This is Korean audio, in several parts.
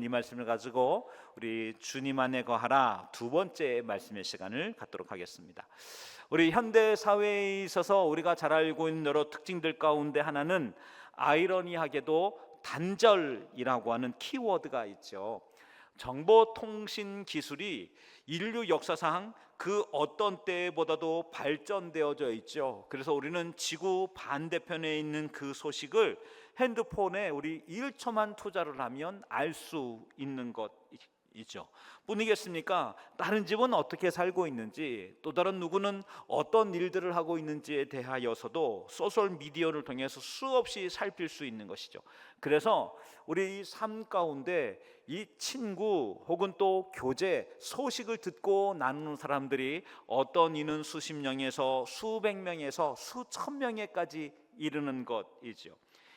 이 말씀을 가지고 우리 주님 안에 거하라 두 번째 말씀의 시간을 갖도록 하겠습니다. 우리 현대 사회에 있어서 우리가 잘 알고 있는 여러 특징들 가운데 하나는 아이러니하게도 단절이라고 하는 키워드가 있죠. 정보통신 기술이 인류 역사상 그 어떤 때보다도 발전되어져 있죠. 그래서 우리는 지구 반대편에 있는 그 소식을 핸드폰에 우리 1초만 투자를 하면 알 수 있는 것이죠. 뿐이겠습니까? 다른 집은 어떻게 살고 있는지, 또 다른 누구는 어떤 일들을 하고 있는지에 대하여서도 소셜 미디어를 통해서 수없이 살필 수 있는 것이죠. 그래서 우리 삶 가운데 이 친구 혹은 또 교제, 소식을 듣고 나누는 사람들이 어떤 이는 수십 명에서 수백 명에서 수천 명에까지 이르는 것이죠.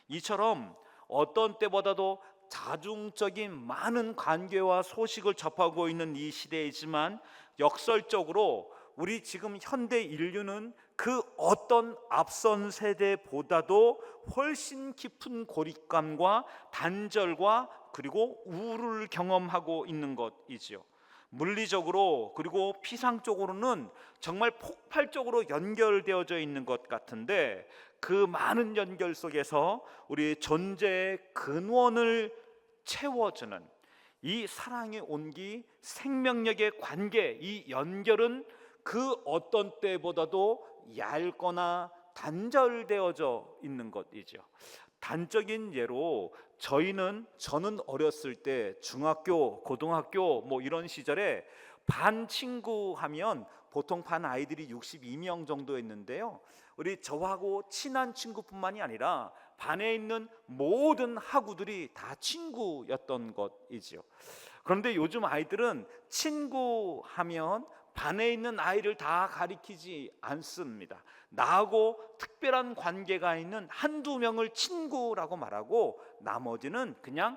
이처럼 어떤 때보다도 자중적인 많은 관계와 소식을 접하고 있는 이 시대이지만 역설적으로 우리 지금 현대 인류는 그 어떤 앞선 세대보다도 훨씬 깊은 고립감과 단절과 그리고 우울을 경험하고 있는 것이지요. 물리적으로 그리고 피상적으로는 정말 폭발적으로 연결되어져 있는 것 같은데, 그 많은 연결 속에서 우리 존재의 근원을 채워주는 이 사랑의 온기, 생명력의 관계, 이 연결은 그 어떤 때보다도 얇거나 단절되어져 있는 것이죠. 단적인 예로 저는 어렸을 때 중학교, 고등학교 이런 시절에 반 친구 하면 보통 반 아이들이 62명 정도였는데요. 우리 저하고 친한 친구뿐만이 아니라 반에 있는 모든 학우들이 다 친구였던 것이지요. 그런데 요즘 아이들은 친구 하면 반에 있는 아이를 다 가리키지 않습니다. 나하고 특별한 관계가 있는 한두 명을 친구라고 말하고 나머지는 그냥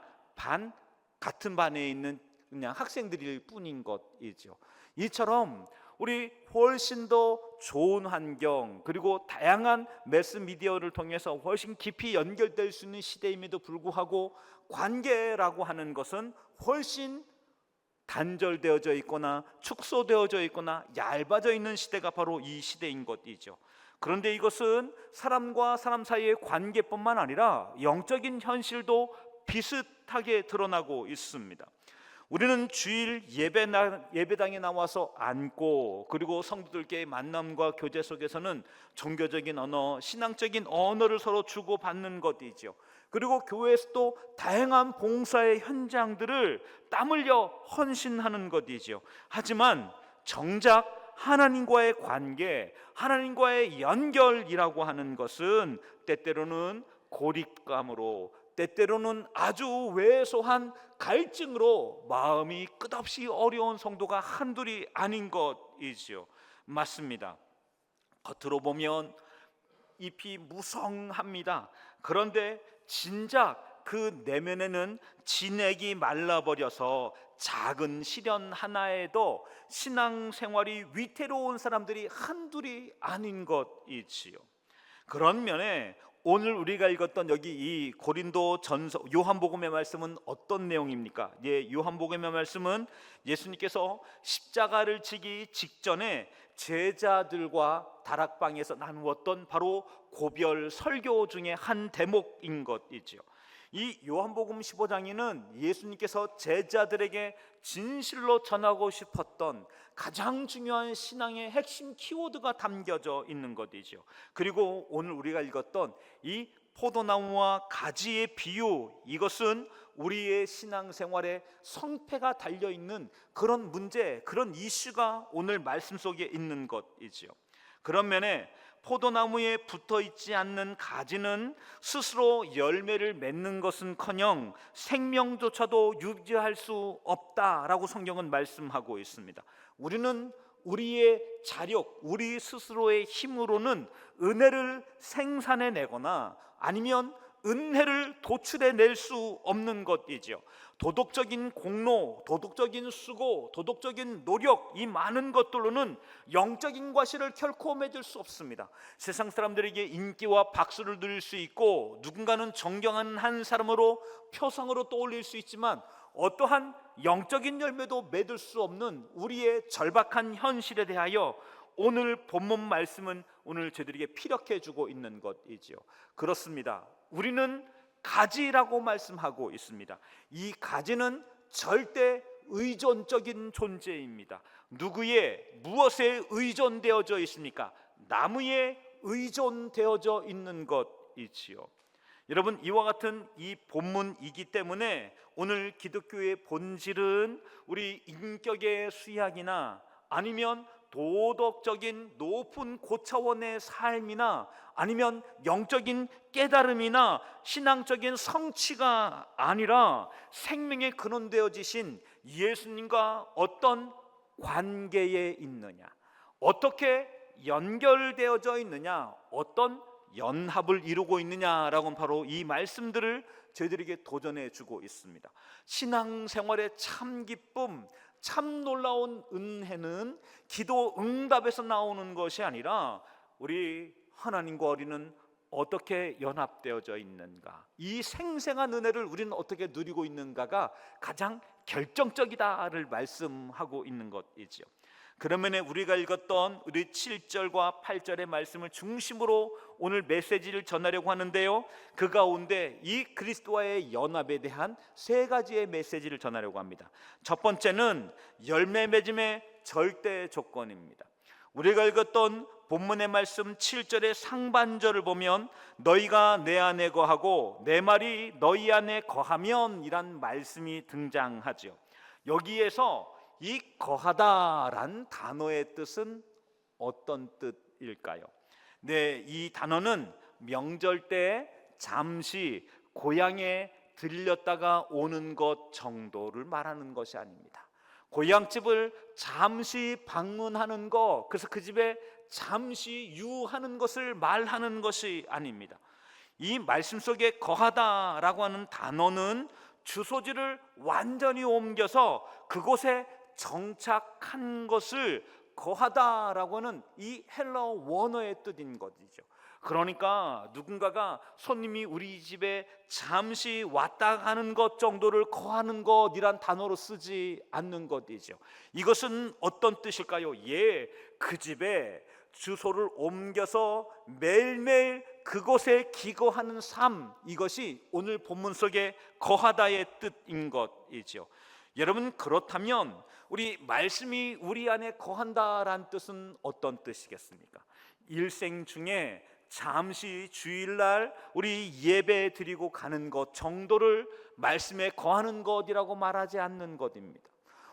같은 반에 있는 그냥 학생들일 뿐인 것이죠. 이처럼 우리 훨씬 더 좋은 환경 그리고 다양한 매스미디어를 통해서 훨씬 깊이 연결될 수 있는 시대임에도 불구하고 관계라고 하는 것은 훨씬 단절되어져 있거나 축소되어져 있거나 얇아져 있는 시대가 바로 이 시대인 것이죠. 그런데 이것은 사람과 사람 사이의 관계뿐만 아니라 영적인 현실도 비슷하게 드러나고 있습니다. 우리는 주일 예배당에 나와서 앉고 그리고 성도들과의 만남과 교제 속에서는 종교적인 언어, 신앙적인 언어를 서로 주고받는 것이죠. 그리고 교회에서도 다양한 봉사의 현장들을 땀 흘려 헌신하는 것이죠. 하지만 정작 하나님과의 관계, 하나님과의 연결이라고 하는 것은 때때로는 고립감으로, 때때로는 아주 왜소한 갈증으로 마음이 끝없이 어려운 성도가 한둘이 아닌 것이지요. 맞습니다. 겉으로 보면 잎이 무성합니다. 그런데 진작 그 내면에는 진액이 말라버려서 작은 시련 하나에도 신앙생활이 위태로운 사람들이 한둘이 아닌 것이지요. 그런 면에 오늘 우리가 읽었던 여기 이 고린도 전서 요한복음의 말씀은 어떤 내용입니까? 요한복음의 말씀은 예수님께서 십자가를 지기 직전에 제자들과 다락방에서 나누었던 바로 고별 설교 중에 한 대목인 것이죠. 이 요한복음 15장에는 예수님께서 제자들에게 진실로 전하고 싶었던 가장 중요한 신앙의 핵심 키워드가 담겨져 있는 것이죠. 그리고 오늘 우리가 읽었던 이 포도나무와 가지의 비유, 이것은 우리의 신앙생활에 성패가 달려있는 그런 문제, 그런 이슈가 오늘 말씀 속에 있는 것이죠. 그런 면에 포도나무에 붙어있지 않는 가지는 스스로 열매를 맺는 것은커녕 생명조차도 유지할 수 없다라고 성경은 말씀하고 있습니다. 우리는 우리의 자력, 우리 스스로의 힘으로는 은혜를 생산해내거나 아니면 은혜를 도출해낼 수 없는 것이죠. 도덕적인 공로, 도덕적인 수고, 도덕적인 노력, 이 많은 것들로는 영적인 과실을 결코 맺을 수 없습니다. 세상 사람들에게 인기와 박수를 누릴 수 있고 누군가는 존경하는 한 사람으로 표상으로 떠올릴 수 있지만 어떠한 영적인 열매도 맺을 수 없는 우리의 절박한 현실에 대하여 오늘 본문 말씀은 오늘 저희들에게 피력해 주고 있는 것이지요. 그렇습니다. 우리는 가지라고 말씀하고 있습니다. 이 가지는 절대 의존적인 존재입니다. 누구의 무엇에 의존되어져 있습니까? 나무에 의존되어져 있는 것이지요. 여러분, 이와 같은 이 본문이기 때문에 오늘 기독교의 본질은 우리 인격의 수양이나 아니면 도덕적인 높은 고차원의 삶이나 아니면 영적인 깨달음이나 신앙적인 성취가 아니라 생명에 근원되어지신 예수님과 어떤 관계에 있느냐, 어떻게 연결되어져 있느냐, 어떤 연합을 이루고 있느냐라고 바로 이 말씀들을 저희들에게 도전해 주고 있습니다. 신앙생활의 참 기쁨, 참 놀라운 은혜는 기도 응답에서 나오는 것이 아니라 우리 하나님과 우리는 어떻게 연합되어져 있는가, 이 생생한 은혜를 우리는 어떻게 누리고 있는가가 가장 결정적이다를 말씀하고 있는 것이지요. 그러면 우리가 읽었던 우리 7절과 8절의 말씀을 중심으로 오늘 메시지를 전하려고 하는데요, 그 가운데 이 그리스도와의 연합에 대한 세 가지의 메시지를 전하려고 합니다. 첫 번째는 열매 맺음의 절대 조건입니다. 우리가 읽었던 본문의 말씀 7절의 상반절을 보면 너희가 내 안에 거하고 내 말이 너희 안에 거하면 이란 말씀이 등장하죠. 여기에서 이 거하다란 단어의 뜻은 어떤 뜻일까요? 네, 이 단어는 명절 때 잠시 고향에 들렸다가 오는 것 정도를 말하는 것이 아닙니다. 고향집을 잠시 방문하는 것, 그래서 그 집에 잠시 유하는 것을 말하는 것이 아닙니다. 이 말씀 속에 거하다라고 하는 단어는 주소지를 완전히 옮겨서 그곳에 정착한 것을 거하다라고 하는 이 헬라어 원어의 뜻인 것이죠. 그러니까 누군가가 손님이 우리 집에 잠시 왔다 가는 것 정도를 거하는 것이란 단어로 쓰지 않는 것이죠. 이것은 어떤 뜻일까요? 그 집에 주소를 옮겨서 매일매일 그곳에 기거하는 삶, 이것이 오늘 본문 속에 거하다의 뜻인 것이죠. 여러분, 그렇다면 우리 말씀이 우리 안에 거한다란 뜻은 어떤 뜻이겠습니까? 일생 중에 잠시 주일날 우리 예배 드리고 가는 것 정도를 말씀에 거하는 것이라고 말하지 않는 것입니다.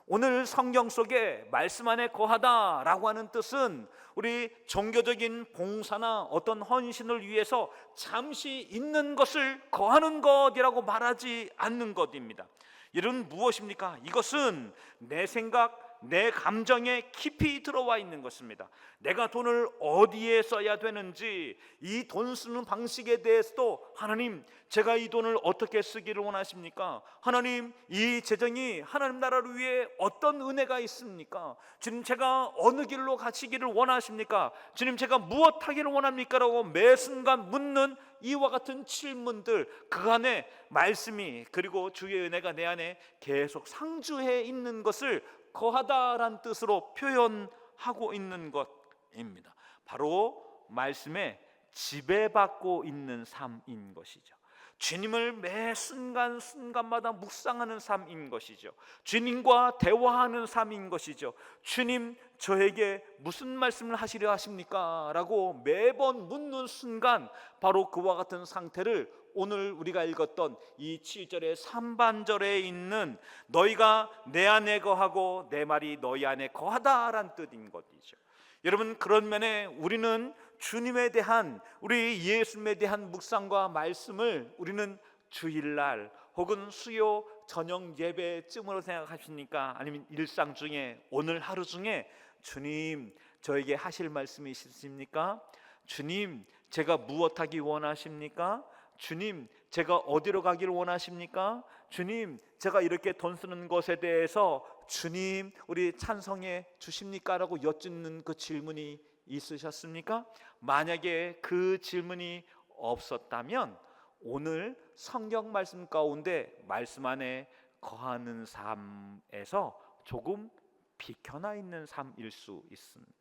오늘 성경 속에 말씀 안에 거하다라고 하는 뜻은 우리 종교적인 봉사나 어떤 헌신을 위해서 잠시 있는 것을 거하는 것이라고 말하지 않는 것입니다. 이는 무엇입니까? 이것은 내 생각, 내 감정에 깊이 들어와 있는 것입니다. 내가 돈을 어디에 써야 되는지, 이 돈 쓰는 방식에 대해서도 하나님, 제가 이 돈을 어떻게 쓰기를 원하십니까? 하나님, 이 재정이 하나님 나라를 위해 어떤 은혜가 있습니까? 주님, 제가 어느 길로 가시기를 원하십니까? 주님, 제가 무엇 하기를 원합니까? 라고 매 순간 묻는 이와 같은 질문들, 그 안에 말씀이, 그리고 주의 은혜가 내 안에 계속 상주해 있는 것을 거하다란 뜻으로 표현하고 있는 것입니다. 바로 말씀에 지배받고 있는 삶인 것이죠. 주님을 매 순간순간마다 묵상하는 삶인 것이죠. 주님과 대화하는 삶인 것이죠. 주님, 저에게 무슨 말씀을 하시려 하십니까? 라고 매번 묻는 순간, 바로 그와 같은 상태를 오늘 우리가 읽었던 이 7절의 3반절에 있는 너희가 내 안에 거하고 내 말이 너희 안에 거하다란 뜻인 것이죠. 여러분, 그런 면에 우리는 주님에 대한, 우리 예수님에 대한 묵상과 말씀을 우리는 주일날 혹은 수요 저녁 예배쯤으로 생각하십니까? 아니면 일상 중에, 오늘 하루 중에 주님, 저에게 하실 말씀이 있으십니까? 주님, 제가 무엇하기 원하십니까? 주님, 제가 어디로 가기를 원하십니까? 주님, 제가 이렇게 돈 쓰는 것에 대해서 주님, 우리 찬성해 주십니까? 라고 여쭙는 그 질문이 있으셨습니까? 만약에 그 질문이 없었다면 오늘 성경 말씀 가운데 말씀 안에 거하는 삶에서 조금 비켜나 있는 삶일 수 있습니다.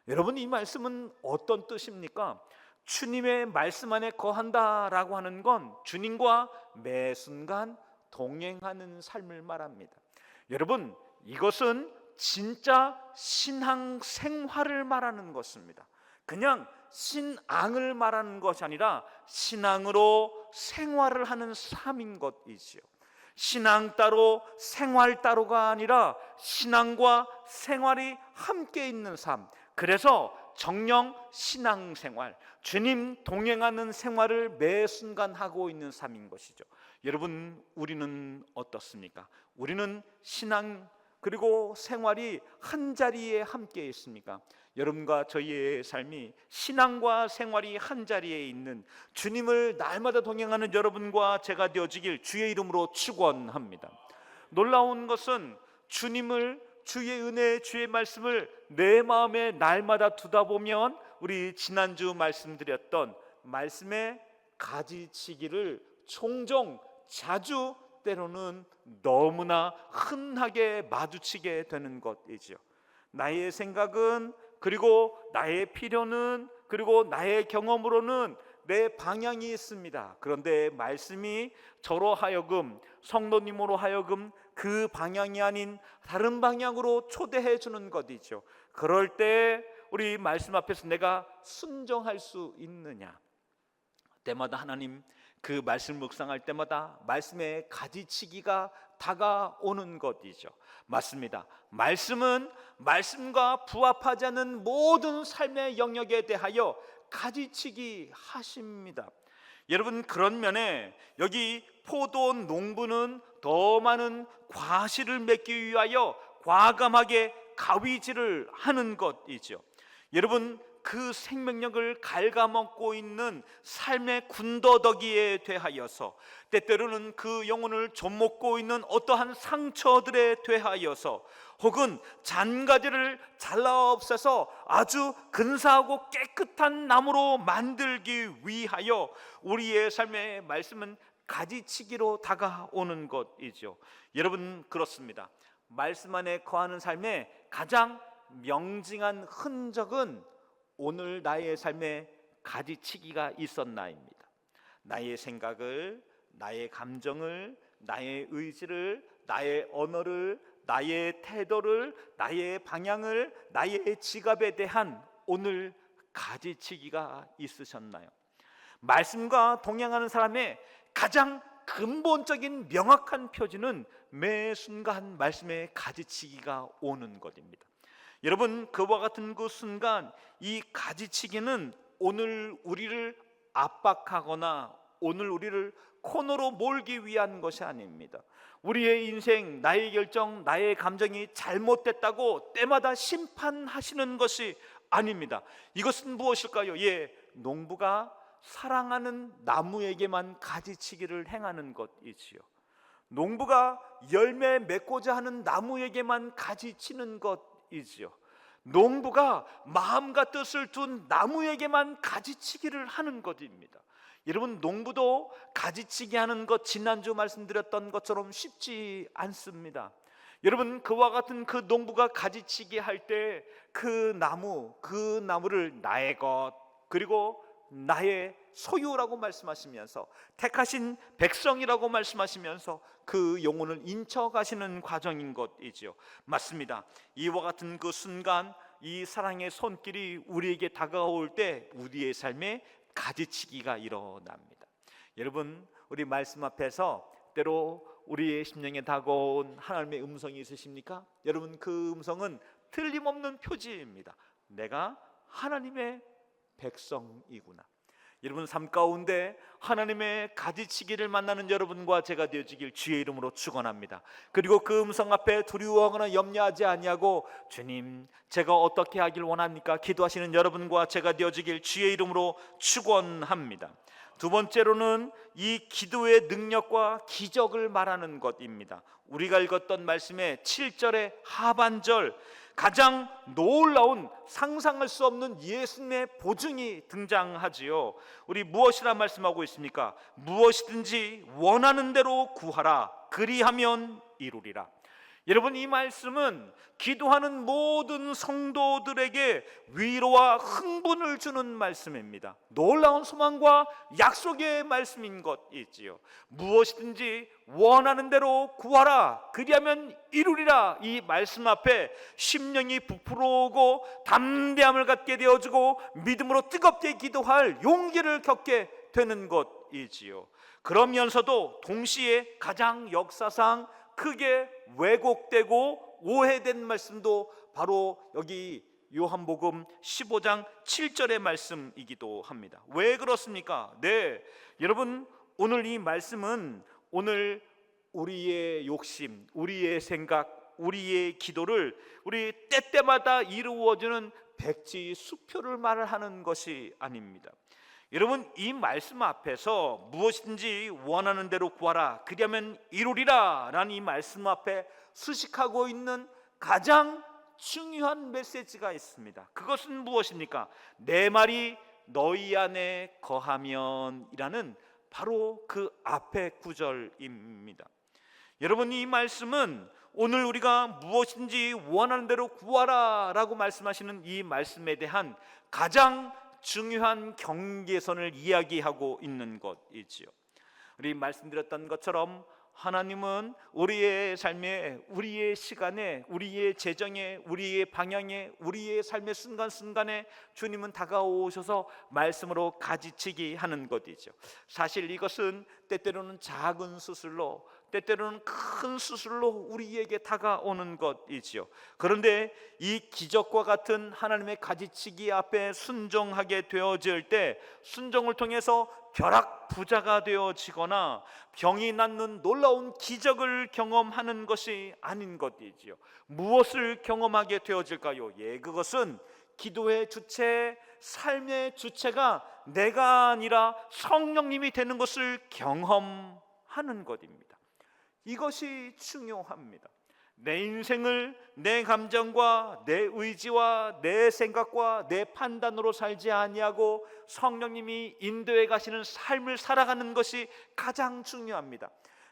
여러분, 이 말씀은 어떤 뜻입니까? 주님의 말씀 안에 거한다라고 하는 건 주님과 매 순간 동행하는 삶을 말합니다. 여러분, 이것은 진짜 신앙 생활을 말하는 것입니다. 그냥 신앙을 말하는 것이 아니라 신앙으로 생활을 하는 삶인 것이지요. 신앙 따로 생활 따로가 아니라 신앙과 생활이 함께 있는 삶, 그래서 정령 신앙생활, 주님 동행하는 생활을 매 순간 하고 있는 삶인 것이죠. 여러분, 우리는 어떻습니까? 우리는 신앙 그리고 생활이 한 자리에 함께 있습니까? 여러분과 저희의 삶이 신앙과 생활이 한 자리에 있는 주님을 날마다 동행하는 여러분과 제가 되어지길 주의 이름으로 축원합니다. 놀라운 것은 주님을, 주의 은혜, 주의 말씀을 내 마음에 날마다 두다 보면 우리 지난주 말씀드렸던 말씀의 가지치기를 종종, 자주, 때로는 너무나 흔하게 마주치게 되는 것이죠. 나의 생각은, 그리고 나의 필요는, 그리고 나의 경험으로는 내 방향이 있습니다. 그런데 말씀이 저로 하여금, 성도님으로 하여금 그 방향이 아닌 다른 방향으로 초대해 주는 것이죠. 그럴 때 우리 말씀 앞에서 내가 순종할 수 있느냐? 때마다 하나님 그 말씀 묵상할 때마다 말씀의 가지치기가 다가오는 것이죠. 맞습니다. 말씀은 말씀과 부합하지 않는 모든 삶의 영역에 대하여 가지치기 하십니다. 여러분, 그런 면에 여기 포도 농부는 더 많은 과실을 맺기 위하여 과감하게 가위질을 하는 것이죠. 여러분, 그 생명력을 갉아먹고 있는 삶의 군더더기에 대하여서, 때때로는 그 영혼을 좀먹고 있는 어떠한 상처들에 대하여서, 혹은 잔가지를 잘라 없애서 아주 근사하고 깨끗한 나무로 만들기 위하여 우리의 삶의 말씀은 가지치기로 다가오는 것이죠. 여러분, 그렇습니다. 말씀 안에 거하는 삶의 가장 명징한 흔적은 오늘 나의 삶에 가지치기가 있었나입니다. 나의 생각을, 나의 감정을, 나의 의지를, 나의 언어를, 나의 태도를, 나의 방향을, 나의 지갑에 대한 오늘 가지치기가 있으셨나요? 말씀과 동행하는 사람의 가장 근본적인 명확한 표지는 매 순간 말씀의 가지치기가 오는 것입니다. 여러분, 그와 같은 그 순간 이 가지치기는 오늘 우리를 압박하거나 오늘 우리를 코너로 몰기 위한 것이 아닙니다. 우리의 인생, 나의 결정, 나의 감정이 잘못됐다고 때마다 심판하시는 것이 아닙니다. 이것은 무엇일까요? 농부가 사랑하는 나무에게만 가지치기를 행하는 것이지요. 농부가 열매 맺고자 하는 나무에게만 가지치는 것이지요. 농부가 마음과 뜻을 둔 나무에게만 가지치기를 하는 것입니다. 여러분, 농부도 가지치기 하는 것, 지난주 말씀드렸던 것처럼 쉽지 않습니다. 여러분, 그와 같은 그 농부가 가지치기 할 때 그 나무를 나의 것, 그리고 나의 소유라고 말씀하시면서, 택하신 백성이라고 말씀하시면서 그 영혼을 인쳐가시는 과정인 것이지요. 맞습니다. 이와 같은 그 순간 이 사랑의 손길이 우리에게 다가올 때 우리의 삶에 가지치기가 일어납니다. 여러분, 우리 말씀 앞에서 때로 우리의 심령에 다가온 하나님의 음성이 있으십니까? 여러분, 그 음성은 틀림없는 표지입니다. 내가 하나님의 백성이구나. 여러분, 삶 가운데 하나님의 가지치기를 만나는 여러분과 제가 되어지길 주의 이름으로 축원합니다. 그리고 그 음성 앞에 두려워하거나 염려하지 아니하고, 주님, 제가 어떻게 하길 원합니까? 기도하시는 여러분과 제가 되어지길 주의 이름으로 축원합니다. 두 번째로는 이 기도의 능력과 기적을 말하는 것입니다. 우리가 읽었던 말씀의 7절의 하반절, 가장 놀라운 상상할 수 없는 예수님의 보증이 등장하지요. 우리 무엇이라 말씀하고 있습니까? 무엇이든지 원하는 대로 구하라, 그리하면 이루리라. 여러분, 이 말씀은 기도하는 모든 성도들에게 위로와 흥분을 주는 말씀입니다. 놀라운 소망과 약속의 말씀인 것이지요. 무엇이든지 원하는 대로 구하라, 그리하면 이루리라. 이 말씀 앞에 심령이 부풀어오고 담대함을 갖게 되어지고 믿음으로 뜨겁게 기도할 용기를 겪게 되는 것이지요. 그러면서도 동시에 가장 역사상 크게 왜곡되고 오해된 말씀도 바로 여기 요한복음 15장 7절의 말씀이기도 합니다. 왜 그렇습니까? 네, 여러분, 오늘 이 말씀은 오늘 우리의 욕심, 우리의 생각, 우리의 기도를 우리 때때마다 이루어지는 백지 수표를 말하는 것이 아닙니다. 여러분, 이 말씀 앞에서 무엇이든지 원하는 대로 구하라, 그리하면 이루리라 라는 이 말씀 앞에 수식하고 있는 가장 중요한 메시지가 있습니다. 그것은 무엇입니까? 내 말이 너희 안에 거하면 이라는 바로 그 앞의 구절입니다. 여러분, 이 말씀은 오늘 우리가 무엇인지 원하는 대로 구하라 라고 말씀하시는 이 말씀에 대한 가장 중요한 경계선을 이야기하고 있는 것이지요. 우리 말씀드렸던 것처럼 하나님은 우리의 삶에, 우리의 시간에, 우리의 재정에, 우리의 방향에, 우리의 삶의 순간순간에 주님은 다가오셔서 말씀으로 가지치기 하는 것이죠. 사실 이것은 때때로는 작은 수술로, 때때로는 큰 수술로 우리에게 다가오는 것이지요. 그런데 이 기적과 같은 하나님의 가지치기 앞에 순종하게 되어질 때, 순종을 통해서 벼락부자가 되어지거나 병이 낫는 놀라운 기적을 경험하는 것이 아닌 것이지요. 무엇을 경험하게 되어질까요? 예, 그것은 기도의 주체, 삶의 주체가 내가 아니라 성령님이 되는 것을 경험하는 것입니다. 이것이 중요합니다. 내 인생을 내 감정과 내 의지와 내 생각과 내 판단으로 살지 아니하고 성령님이 인도해 가시는 삶을 살아가는 것이 가장 중요합니다.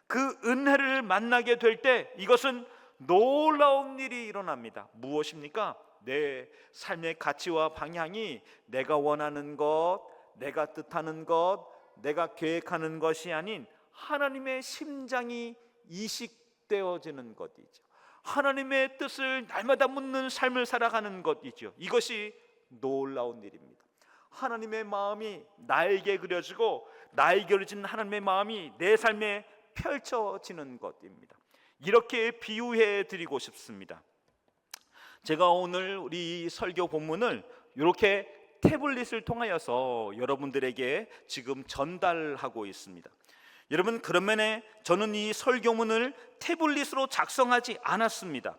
그 은혜를 만나게 될 때 이것은 놀라운 일이 일어납니다. 무엇입니까? 내 삶의 가치와 방향이 내가 원하는 것, 내가 뜻하는 것, 내가 계획하는 것이 아닌 하나님의 심장이 이식되어지는 것이죠. 하나님의 뜻을 날마다 묻는 삶을 살아가는 것이죠. 이것이 놀라운 일입니다. 하나님의 마음이 나에게 그려지고 나에게 그려진 하나님의 마음이 내 삶에 펼쳐지는 것입니다. 이렇게 비유해 드리고 싶습니다. 제가 오늘 우리 설교 본문을 이렇게 태블릿을 통하여서 여러분들에게 지금 전달하고 있습니다. 여러분, 그런 면에 저는 이 설교문을 태블릿으로 작성하지 않았습니다.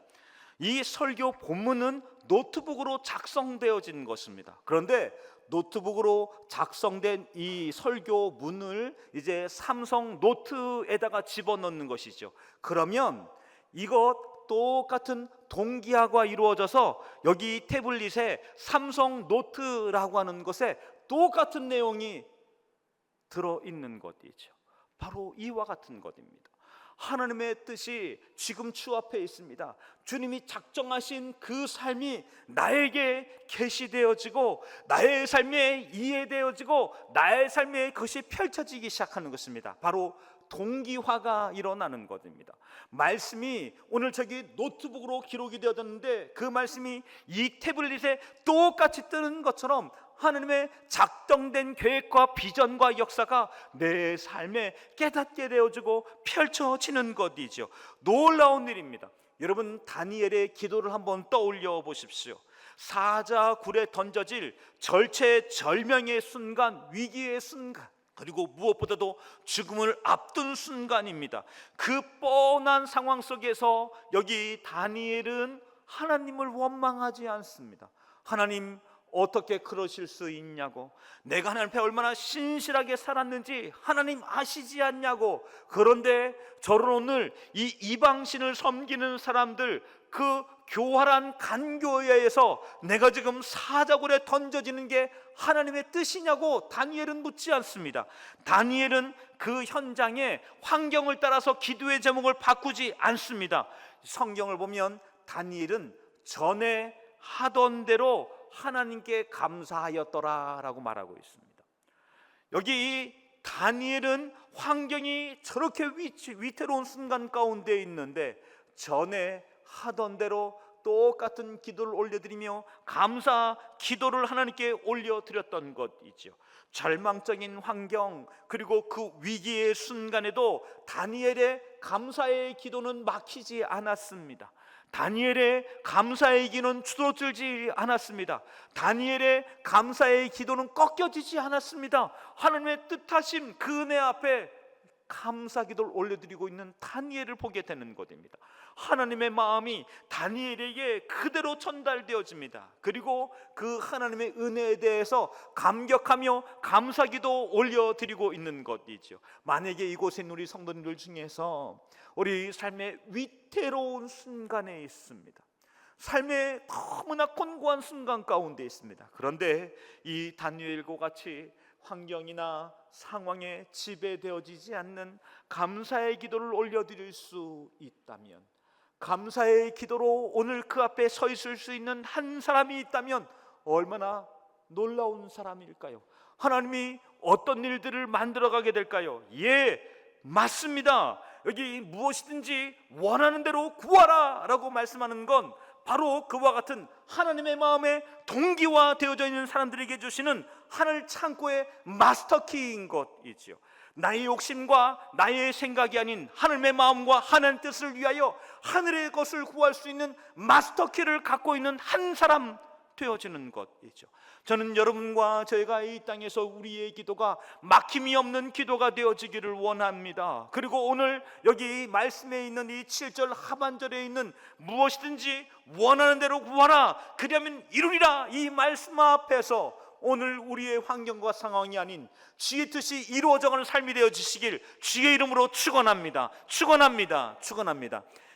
이 설교 본문은 노트북으로 작성되어진 것입니다. 그런데 노트북으로 작성된 이 설교문을 이제 삼성 노트에다가 집어넣는 것이죠. 그러면 이것 똑같은 동기화가 이루어져서 여기 태블릿에 삼성 노트라고 하는 것에 똑같은 내용이 들어있는 것이죠. 바로 이와 같은 것입니다. 하나님의 뜻이 지금 주 앞에 있습니다. 주님이 작정하신 그 삶이 나에게 계시되어지고 나의 삶에 이해되어지고 나의 삶에 그것이 펼쳐지기 시작하는 것입니다. 바로 동기화가 일어나는 것입니다. 말씀이 오늘 저기 노트북으로 기록이 되어졌는데 그 말씀이 이 태블릿에 똑같이 뜨는 것처럼 하나님의 작정된 계획과 비전과 역사가 내 삶에 깨닫게 되어지고 펼쳐지는 것이죠. 놀라운 일입니다. 여러분, 다니엘의 기도를 한번 떠올려 보십시오. 사자굴에 던져질 절체절명의 순간, 위기의 순간, 그리고 무엇보다도 죽음을 앞둔 순간입니다. 그 뻔한 상황 속에서 여기 다니엘은 하나님을 원망하지 않습니다. 하나님, 어떻게 그러실 수 있냐고, 내가 하나님 앞에 얼마나 신실하게 살았는지 하나님 아시지 않냐고. 그런데 저는 오늘 이 이방신을 섬기는 사람들, 그 교활한 간교회에서 내가 지금 사자굴에 던져지는 게 하나님의 뜻이냐고 다니엘은 묻지 않습니다. 다니엘은 그 현장의 환경을 따라서 기도의 제목을 바꾸지 않습니다. 성경을 보면 다니엘은 전에 하던 대로 하나님께 감사하였더라라고 말하고 있습니다. 여기 이 다니엘은 환경이 저렇게 위태로운 순간 가운데 있는데 전에 하던 대로 똑같은 기도를 올려드리며 감사 기도를 하나님께 올려드렸던 것이죠. 절망적인 환경 그리고 그 위기의 순간에도 다니엘의 감사의 기도는 막히지 않았습니다. 다니엘의 감사의 기도는 주저들지 않았습니다. 다니엘의 감사의 기도는 꺾여지지 않았습니다. 하나님의 뜻하심 그 은혜 앞에 감사 기도를 올려드리고 있는 다니엘을 보게 되는 것입니다. 하나님의 마음이 다니엘에게 그대로 전달되어집니다. 그리고 그 하나님의 은혜에 대해서 감격하며 감사 기도 올려드리고 있는 것이죠. 만약에 이곳에 있는 우리 성도님들 중에서 우리 삶의 위태로운 순간에 있습니다. 삶의 너무나 곤고한 순간 가운데 있습니다. 그런데 이 다니엘과 같이 환경이나 상황에 지배되어지지 않는 감사의 기도를 올려드릴 수 있다면, 감사의 기도로 오늘 그 앞에 서 있을 수 있는 한 사람이 있다면 얼마나 놀라운 사람일까요? 하나님이 어떤 일들을 만들어가게 될까요? 예, 맞습니다. 여기 무엇이든지 원하는 대로 구하라 라고 말씀하는 건 바로 그와 같은 하나님의 마음에 동기화되어져 있는 사람들에게 주시는 하늘 창고의 마스터키인 것이지요. 나의 욕심과 나의 생각이 아닌 하나님의 마음과 하나님의 뜻을 위하여 하늘의 것을 구할 수 있는 마스터키를 갖고 있는 한 사람 되어지는 것이죠. 저는 여러분과 저희가 이 땅에서 우리의 기도가 막힘이 없는 기도가 되어지기를 원합니다. 그리고 오늘 여기 말씀에 있는 이 7절 하반절에 있는 무엇이든지 원하는 대로 구하라 그리하면 이루리라 이 말씀 앞에서 오늘 우리의 환경과 상황이 아닌 주의 뜻이 이루어져가는 삶이 되어지시길 주의 이름으로 축원합니다. 축원합니다.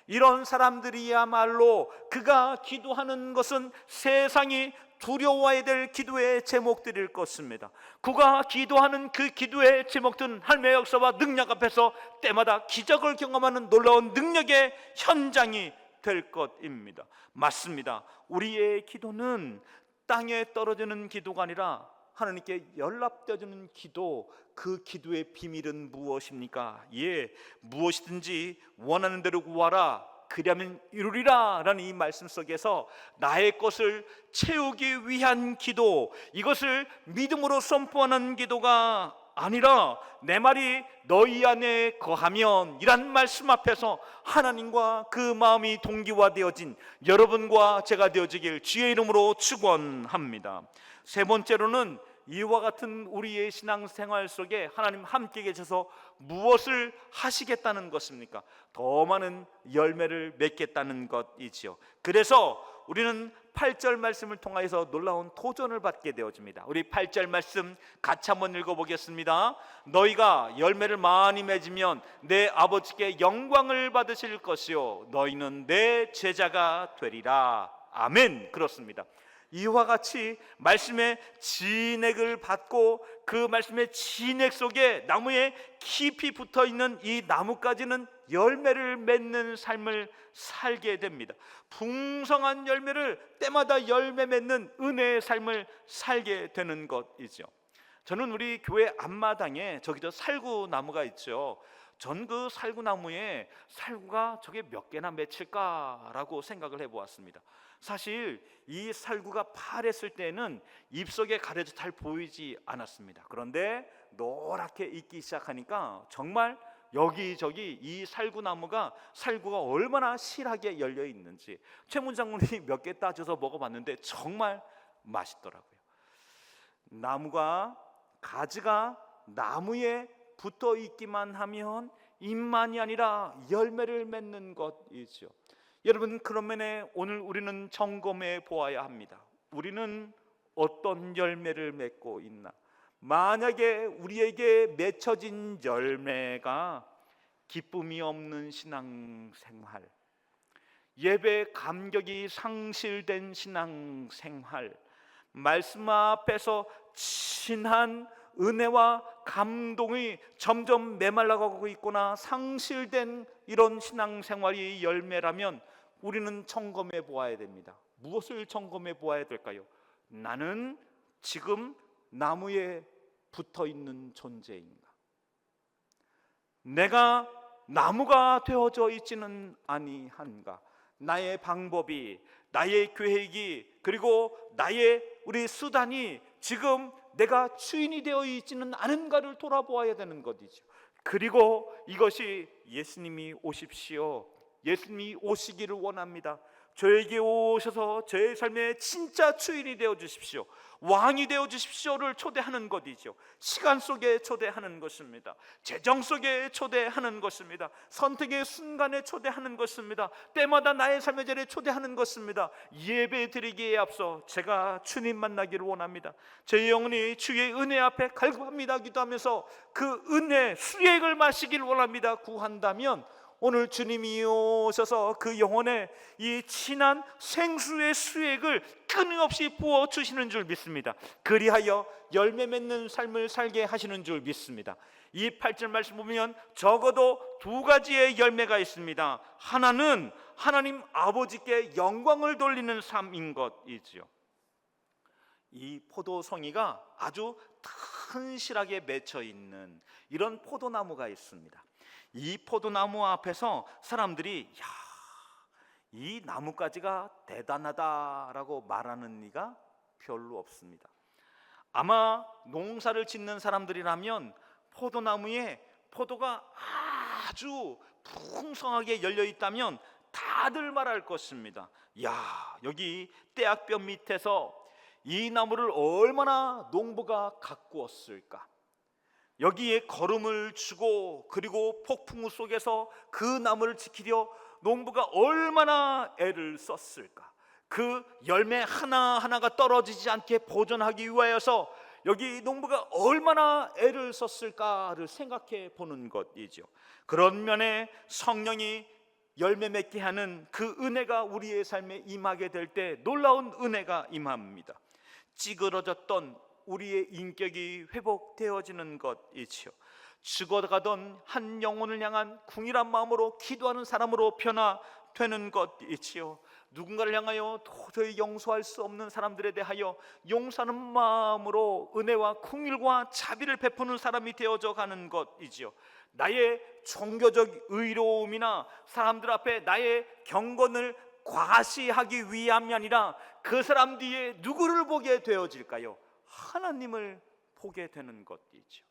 이런 사람들이야말로 그가 기도하는 것은 세상이 두려워해야 될 기도의 제목들일 것입니다. 그가 기도하는 그 기도의 제목들은 하나님의 역사와 능력 앞에서 때마다 기적을 경험하는 놀라운 능력의 현장이 될 것입니다. 맞습니다. 우리의 기도는 땅에 떨어지는 기도가 아니라 하나님께 연락되어지는 기도, 그 기도의 비밀은 무엇입니까? 예, 무엇이든지 원하는 대로 구하라 그리하면 이루리라 라는 이 말씀 속에서 나의 것을 채우기 위한 기도, 이것을 믿음으로 선포하는 기도가 아니라 내 말이 너희 안에 거하면 이란 말씀 앞에서 하나님과 그 마음이 동기화되어진 여러분과 제가 되어지길 주의 이름으로 축원합니다. 세 번째로는 이와 같은 우리의 신앙생활 속에 하나님 함께 계셔서 무엇을 하시겠다는 것입니까? 더 많은 열매를 맺겠다는 것이지요. 그래서 우리는 8절 말씀을 통하여서 놀라운 도전을 받게 되어집니다. 우리 8절 말씀 같이 한번 읽어보겠습니다. 너희가 열매를 많이 맺으면 내 아버지께 영광을 받으실 것이요 너희는 내 제자가 되리라. 아멘. 그렇습니다. 이와 같이 말씀의 진액을 받고 그 말씀의 진액 속에 나무에 깊이 붙어있는 이 나무까지는 열매를 맺는 삶을 살게 됩니다. 풍성한 열매를 때마다 열매 맺는 은혜의 삶을 살게 되는 것이죠. 저는 우리 교회 앞마당에 저기도 살구나무가 있죠. 전 그 살구나무에 살구가 저게 몇 개나 맺힐까라고 생각을 해보았습니다. 사실 이 살구가 파랬을 때는 잎속에 가려져 잘 보이지 않았습니다. 그런데 노랗게 익기 시작하니까 정말 여기저기 이 살구가 얼마나 실하게 열려 있는지 최 문장군이 몇 개 따져서 먹어봤는데 정말 맛있더라고요. 나무가 가지가 나무에 붙어 있기만 하면 잎만이 아니라 열매를 맺는 것이죠. 여러분, 그런 면에 오늘 우리는 점검해 보아야 합니다. 우리는 어떤 열매를 맺고 있나? 만약에 우리에게 맺혀진 열매가 기쁨이 없는 신앙생활, 예배 감격이 상실된 신앙생활, 말씀 앞에서 진한 은혜와 감동이 점점 메말라가고 있거나 상실된 이런 신앙생활이 열매라면 우리는 점검해 보아야 됩니다. 무엇을 점검해 보아야 될까요? 나는 지금 나무에 붙어 있는 존재인가? 내가 나무가 되어져 있지는 아니한가? 나의 방법이, 나의 계획이, 그리고 나의 우리 수단이 지금 내가 주인이 되어 있지는 않은가를 돌아보아야 되는 것이죠. 그리고 이것이 예수님이 오십시오, 예수님이 오시기를 원합니다. 저에게 오셔서 저의 삶의 진짜 주인이 되어 주십시오, 왕이 되어 주십시오를 초대하는 것이죠. 시간 속에 초대하는 것입니다. 재정 속에 초대하는 것입니다. 선택의 순간에 초대하는 것입니다. 때마다 나의 삶의 자리에 초대하는 것입니다. 예배 드리기에 앞서 제가 주님 만나기를 원합니다. 제 영혼이 주의 은혜 앞에 갈급합니다 기도하면서 그 은혜 수액을 마시기를 원합니다. 구한다면 오늘 주님이 오셔서 그 영혼에 이 진한 생수의 수액을 끊임없이 부어주시는 줄 믿습니다. 그리하여 열매 맺는 삶을 살게 하시는 줄 믿습니다. 이 8절 말씀 보면 적어도 두 가지의 열매가 있습니다. 하나는 하나님 아버지께 영광을 돌리는 삶인 것이지요. 이 포도송이가 아주 튼실하게 맺혀 있는 이런 포도나무가 있습니다. 이 포도나무 앞에서 사람들이 이 나뭇가지가 대단하다라고 말하는 이가 별로 없습니다. 아마 농사를 짓는 사람들이라면 포도나무에 포도가 아주 풍성하게 열려 있다면 다들 말할 것입니다. 여기 떼약볕 밑에서 이 나무를 얼마나 농부가 가꾸었을까? 여기에 거름을 주고 그리고 폭풍우 속에서 그 나무를 지키려 농부가 얼마나 애를 썼을까? 그 열매 하나하나가 떨어지지 않게 보존하기 위하여서 여기 농부가 얼마나 애를 썼을까를 생각해 보는 것이죠. 그런 면에 성령이 열매 맺게 하는 그 은혜가 우리의 삶에 임하게 될 때 놀라운 은혜가 임합니다. 찌그러졌던 우리의 인격이 회복되어지는 것이지요. 죽어가던 한 영혼을 향한 궁일한 마음으로 기도하는 사람으로 변화되는 것이지요. 누군가를 향하여 도저히 용서할 수 없는 사람들에 대하여 용서하는 마음으로 은혜와 궁일과 자비를 베푸는 사람이 되어져 가는 것이지요. 나의 종교적 의로움이나 사람들 앞에 나의 경건을 과시하기 위함이 아니라 그 사람 뒤에 누구를 보게 되어질까요? 하나님을 보게 되는 것이죠.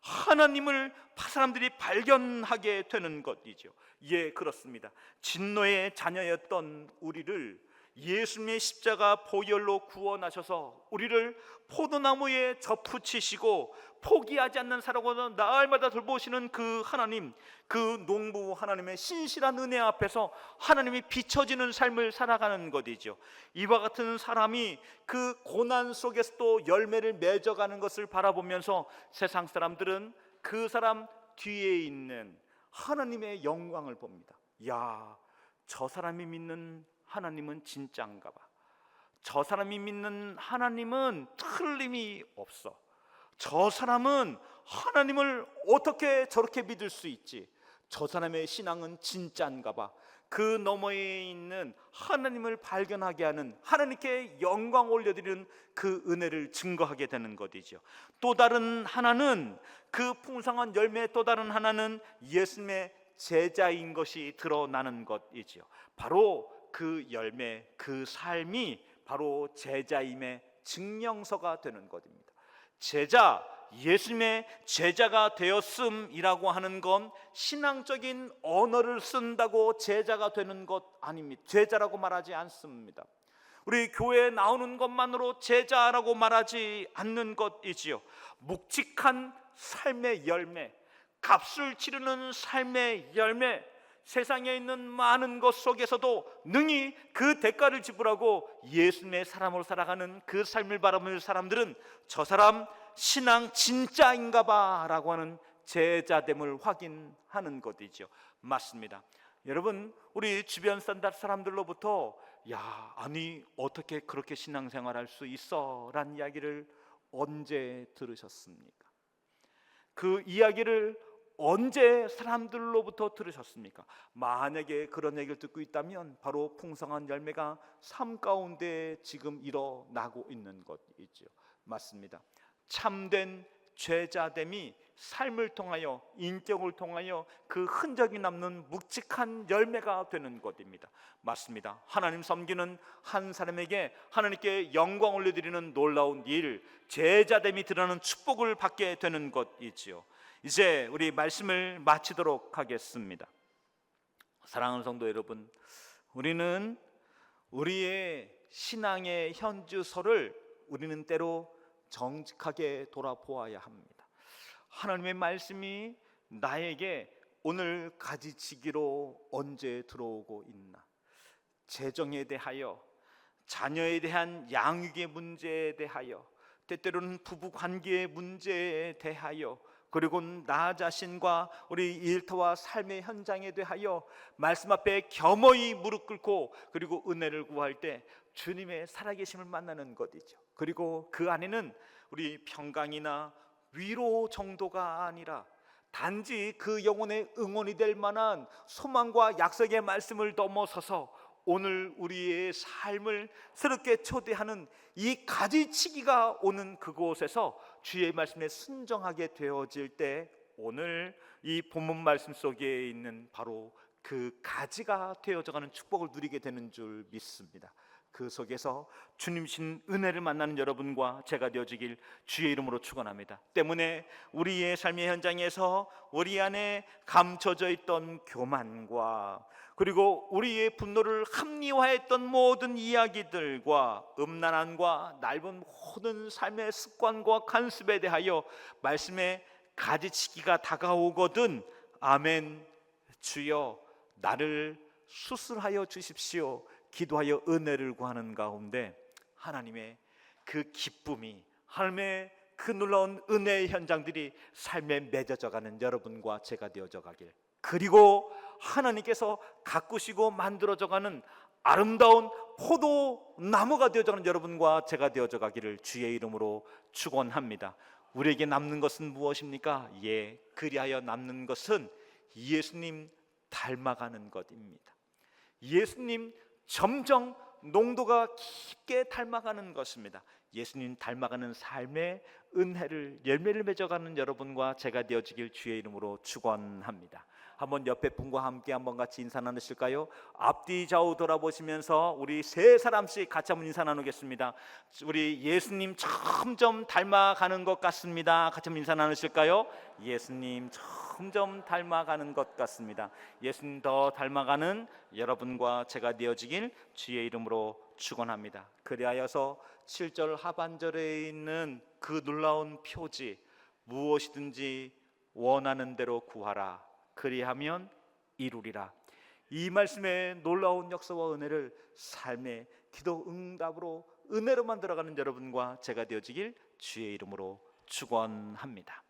하나님을 사람들이 발견하게 되는 것이죠. 예, 그렇습니다. 진노의 자녀였던 우리를 예수님의 십자가 보혈로 구원하셔서 우리를 포도나무에 접붙이시고 포기하지 않는 사랑으로 날마다 돌보시는 그 하나님, 그 농부 하나님의 신실한 은혜 앞에서 하나님이 비춰지는 삶을 살아가는 것이죠. 이와 같은 사람이 그 고난 속에서도 열매를 맺어가는 것을 바라보면서 세상 사람들은 그 사람 뒤에 있는 하나님의 영광을 봅니다. 저 사람이 믿는 하나님은 진짜인가 봐. 저 사람이 믿는 하나님은 틀림이 없어. 저 사람은 하나님을 어떻게 저렇게 믿을 수 있지? 저 사람의 신앙은 진짜인가 봐. 그 너머에 있는 하나님을 발견하게 하는, 하나님께 영광 올려드리는 그 은혜를 증거하게 되는 것이죠. 또 다른 하나는, 그 풍성한 열매의 또 다른 하나는 예수님의 제자인 것이 드러나는 것이죠. 바로 그 열매, 그 삶이 바로 제자임의 증명서가 되는 것입니다. 제자, 예수님의 제자가 되었음이라고 하는 건 신앙적인 언어를 쓴다고 제자가 되는 것 아닙니다. 제자라고 말하지 않습니다. 우리 교회에 나오는 것만으로 제자라고 말하지 않는 것이지요. 묵직한 삶의 열매, 값을 치르는 삶의 열매, 세상에 있는 많은 것 속에서도 능히 그 대가를 지불하고 예수님의 사람으로 살아가는 그 삶을 바라보는 사람들은 저 사람 신앙 진짜인가 봐 라고 하는 제자됨을 확인하는 것이죠. 맞습니다. 여러분, 우리 주변 사람들로부터 야, 아니 어떻게 그렇게 신앙생활할 수 있어? 라는 이야기를 언제 들으셨습니까? 그 이야기를 언제 사람들로부터 들으셨습니까? 만약에 그런 얘기를 듣고 있다면 바로 풍성한 열매가 삶 가운데 지금 일어나고 있는 것이죠. 맞습니다. 참된 죄자됨이 삶을 통하여, 인격을 통하여 그 흔적이 남는 묵직한 열매가 되는 것입니다. 맞습니다. 하나님 섬기는 한 사람에게 하나님께 영광 올려드리는 놀라운 일, 제자됨이 드러나는 축복을 받게 되는 것이지요. 이제 우리 말씀을 마치도록 하겠습니다. 사랑하는 성도 여러분, 우리는 우리의 신앙의 현주소를 우리는 때로 정직하게 돌아보아야 합니다. 하나님의 말씀이 나에게 오늘 가지치기로 언제 들어오고 있나? 재정에 대하여, 자녀에 대한 양육의 문제에 대하여, 때때로는 부부 관계의 문제에 대하여, 그리고 나 자신과 우리 일터와 삶의 현장에 대하여 말씀 앞에 겸허히 무릎 꿇고 그리고 은혜를 구할 때 주님의 살아계심을 만나는 것이죠. 그리고 그 안에는 우리 평강이나 위로 정도가 아니라 단지 그 영혼의 응원이 될 만한 소망과 약속의 말씀을 넘어서서 오늘 우리의 삶을 새롭게 초대하는 이 가지치기가 오는 그곳에서 주의 말씀에 순종하게 되어질 때 오늘 이 본문 말씀 속에 있는 바로 그 가지가 되어져가는 축복을 누리게 되는 줄 믿습니다. 그 속에서 주님신 은혜를 만나는 여러분과 제가 되어지길 주의 이름으로 축원합니다. 때문에 우리의 삶의 현장에서 우리 안에 감춰져 있던 교만과 그리고 우리의 분노를 합리화했던 모든 이야기들과 음란함과 넓은 모든 삶의 습관과 간습에 대하여 말씀의 가지치기가 다가오거든 아멘, 주여 나를 수술하여 주십시오 기도하여 은혜를 구하는 가운데 하나님의 그 기쁨이, 하나님의 그 놀라운 은혜의 현장들이 삶에 맺어져가는 여러분과 제가 되어져 가길, 그리고 하나님께서 가꾸시고 만들어져가는 아름다운 포도나무가 되어져가는 여러분과 제가 되어져 가기를 주의 이름으로 축원합니다. 우리에게 남는 것은 무엇입니까? 그리하여 남는 것은 예수님 닮아가는 것입니다. 예수님 점점 농도가 깊게 닮아가는 것입니다. 예수님 닮아가는 삶의 은혜를, 열매를 맺어가는 여러분과 제가 되어지길 주의 이름으로 축원합니다. 한번 옆에 분과 함께 한번 같이 인사 나누실까요? 앞뒤 좌우 돌아보시면서 우리 세 사람씩 같이 한번 인사 나누겠습니다. 우리 예수님 점점 닮아가는 것 같습니다. 같이 한번 인사 나누실까요? 예수님 점점 닮아가는 것 같습니다. 예수님 더 닮아가는 여러분과 제가 되어지길 주의 이름으로 축원합니다. 그리하여서 7절 하반절에 있는 그 놀라운 표지, 무엇이든지 원하는 대로 구하라 그리하면 이루리라, 이 말씀의 놀라운 역사와 은혜를 삶의 기도 응답으로 은혜로 만들어가는 여러분과 제가 되어지길 주의 이름으로 축원합니다.